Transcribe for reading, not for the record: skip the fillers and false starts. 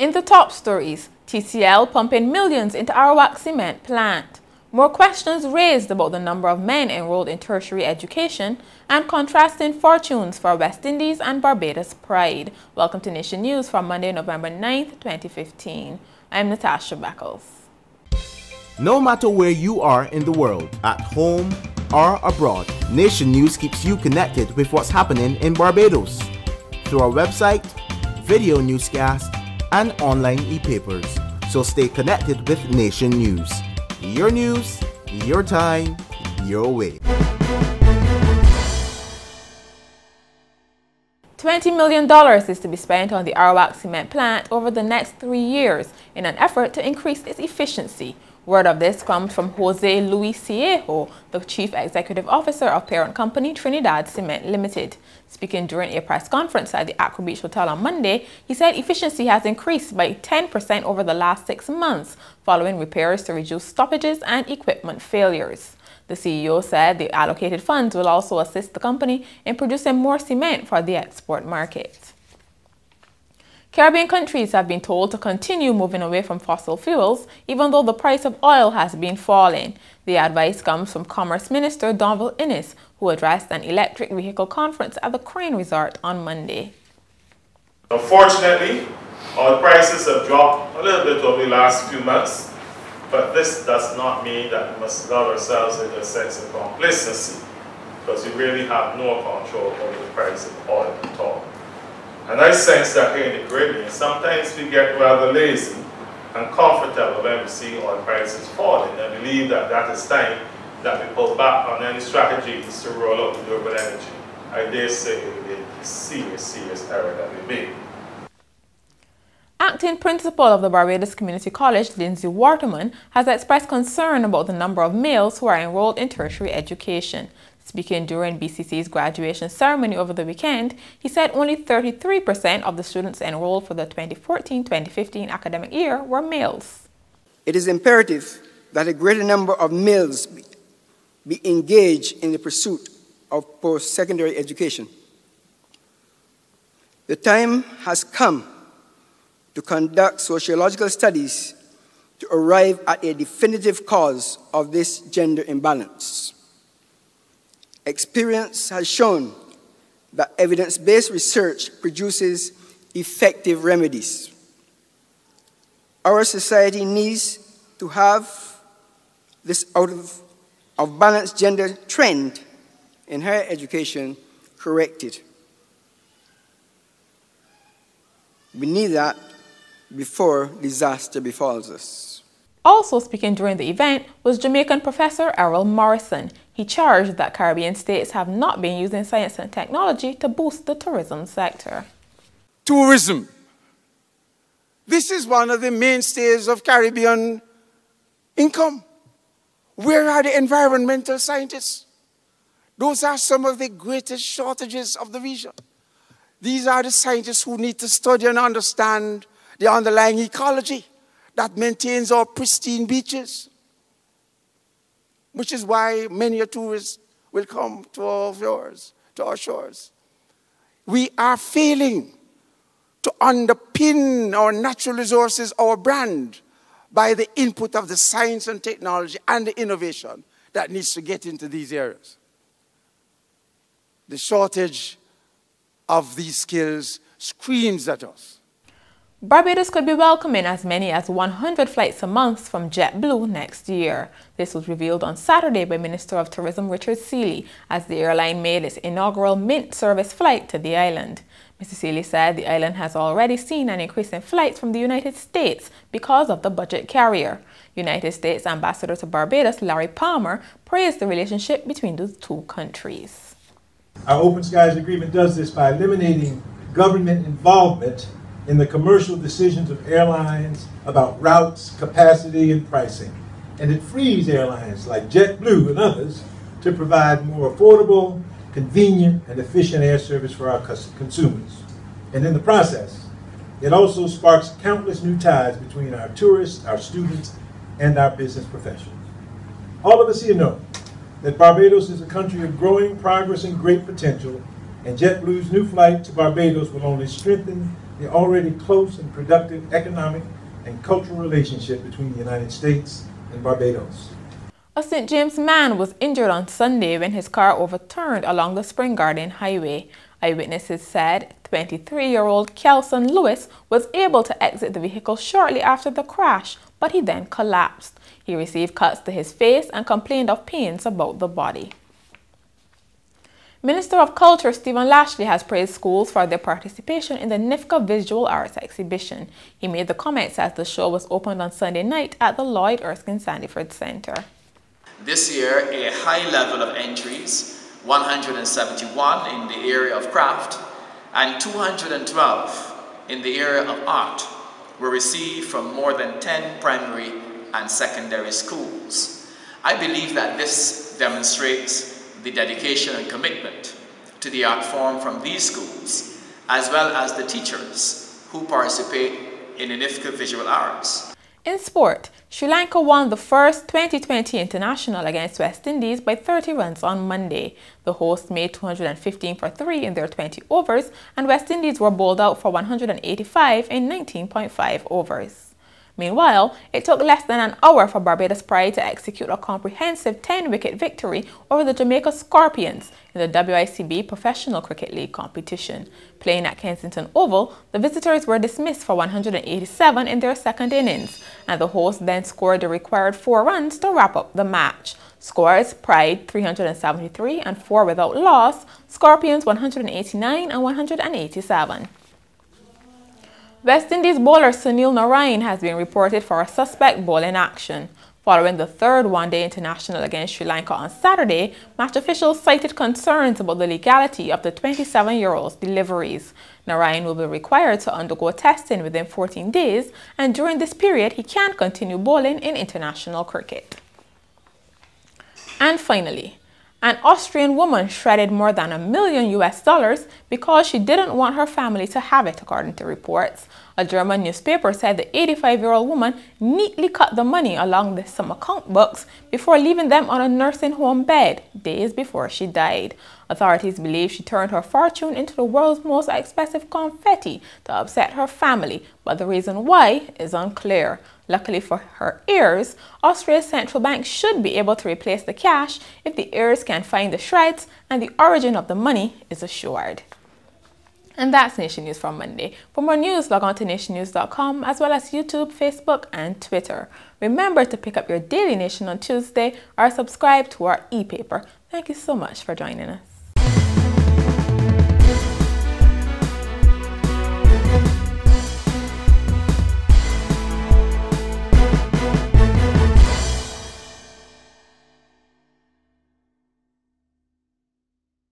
In the top stories, TCL pumping millions into Arawak Cement Plant. More questions raised about the number of men enrolled in tertiary education and contrasting fortunes for West Indies and Barbados pride. Welcome to Nation News for Monday, November 9th, 2015. I'm Natasha Beckles. No matter where you are in the world, at home or abroad, Nation News keeps you connected with what's happening in Barbados through our website, video newscast, and online e-papers. So stay connected with Nation News. Your news, your time, your way. $20 million is to be spent on the Arawak Cement Plant over the next 3 years in an effort to increase its efficiency. Word of this comes from Jose Luis Ciejo, the Chief Executive Officer of parent company Trinidad Cement Limited. Speaking during a press conference at the Accra Beach Hotel on Monday, he said efficiency has increased by 10% over the last 6 months, following repairs to reduce stoppages and equipment failures. The CEO said the allocated funds will also assist the company in producing more cement for the export market. Caribbean countries have been told to continue moving away from fossil fuels, even though the price of oil has been falling. The advice comes from Commerce Minister Donald Innes, who addressed an electric vehicle conference at the Crane Resort on Monday. Unfortunately, oil prices have dropped a little bit over the last few months, but this does not mean that we must lull ourselves into a sense of complacency, because we really have no control over the price of oil at all. And I sense that here in the Caribbean, sometimes we get rather lazy and comfortable when we see oil prices falling, and believe that that is time that we pull back on any strategies to roll out renewable energy. I dare say it would be a serious error that we made. Acting Principal of the Barbados Community College, Lindsay Waterman, has expressed concern about the number of males who are enrolled in tertiary education. Speaking during BCC's graduation ceremony over the weekend, he said only 33% of the students enrolled for the 2014-2015 academic year were males. It is imperative that a greater number of males be engaged in the pursuit of post-secondary education. The time has come to conduct sociological studies to arrive at a definitive cause of this gender imbalance. Experience has shown that evidence-based research produces effective remedies. Our society needs to have this out of balance gender trend in higher education corrected. We need that before disaster befalls us. Also speaking during the event was Jamaican Professor Errol Morrison. He charged that Caribbean states have not been using science and technology to boost the tourism sector. Tourism. This is one of the mainstays of Caribbean income. Where are the environmental scientists? Those are some of the greatest shortages of the region. These are the scientists who need to study and understand the underlying ecology that maintains our pristine beaches, which is why many a tourist will come to our shores. We are failing to underpin our natural resources, our brand, by the input of the science and technology and the innovation that needs to get into these areas. The shortage of these skills screams at us. Barbados could be welcoming as many as 100 flights a month from JetBlue next year. This was revealed on Saturday by Minister of Tourism Richard Seeley as the airline made its inaugural Mint service flight to the island. Mr. Seeley said the island has already seen an increase in flights from the United States because of the budget carrier. United States Ambassador to Barbados Larry Palmer praised the relationship between the two countries. Our Open Skies Agreement does this by eliminating government involvement in the commercial decisions of airlines about routes, capacity, and pricing. And it frees airlines like JetBlue and others to provide more affordable, convenient, and efficient air service for our consumers. And in the process, it also sparks countless new ties between our tourists, our students, and our business professionals. All of us here know that Barbados is a country of growing progress and great potential, and JetBlue's new flight to Barbados will only strengthen the already close and productive economic and cultural relationship between the United States and Barbados. A St. James man was injured on Sunday when his car overturned along the Spring Garden Highway. Eyewitnesses said 23-year-old Kelson Lewis was able to exit the vehicle shortly after the crash, but he then collapsed. He received cuts to his face and complained of pains about the body. Minister of Culture Stephen Lashley has praised schools for their participation in the NIFCA Visual Arts exhibition. He made the comments as the show was opened on Sunday night at the Lloyd Erskine Sandyford Center. This year, a high level of entries, 171 in the area of craft and 212 in the area of art, were received from more than 10 primary and secondary schools. I believe that this demonstrates the dedication and commitment to the art form from these schools, as well as the teachers who participate in the NIFCA Visual Arts. In sport, Sri Lanka won the first 2020 international against West Indies by 30 runs on Monday. The hosts made 215 for 3 in their 20 overs, and West Indies were bowled out for 185 in 19.5 overs. Meanwhile, it took less than an hour for Barbados Pride to execute a comprehensive 10-wicket victory over the Jamaica Scorpions in the WICB Professional Cricket League competition. Playing at Kensington Oval, the visitors were dismissed for 187 in their second innings, and the hosts then scored the required 4 runs to wrap up the match. Scores: Pride 373 and 4 without loss, Scorpions 189 and 187. West Indies bowler Sunil Narine has been reported for a suspect bowling action. Following the third one-day international against Sri Lanka on Saturday, match officials cited concerns about the legality of the 27-year-old's deliveries. Narine will be required to undergo testing within 14 days, and during this period he can't continue bowling in international cricket. And finally, an Austrian woman shredded more than $1 million because she didn't want her family to have it, according to reports. A German newspaper said the 85-year-old woman neatly cut the money along with some account books before leaving them on a nursing home bed days before she died. Authorities believe she turned her fortune into the world's most expensive confetti to upset her family, but the reason why is unclear. Luckily for her heirs, Austria's central bank should be able to replace the cash if the heirs can find the shreds and the origin of the money is assured. And that's Nation News for Monday. For more news, log on to nationnews.com as well as YouTube, Facebook, and Twitter. Remember to pick up your Daily Nation on Tuesday or subscribe to our e-paper. Thank you so much for joining us.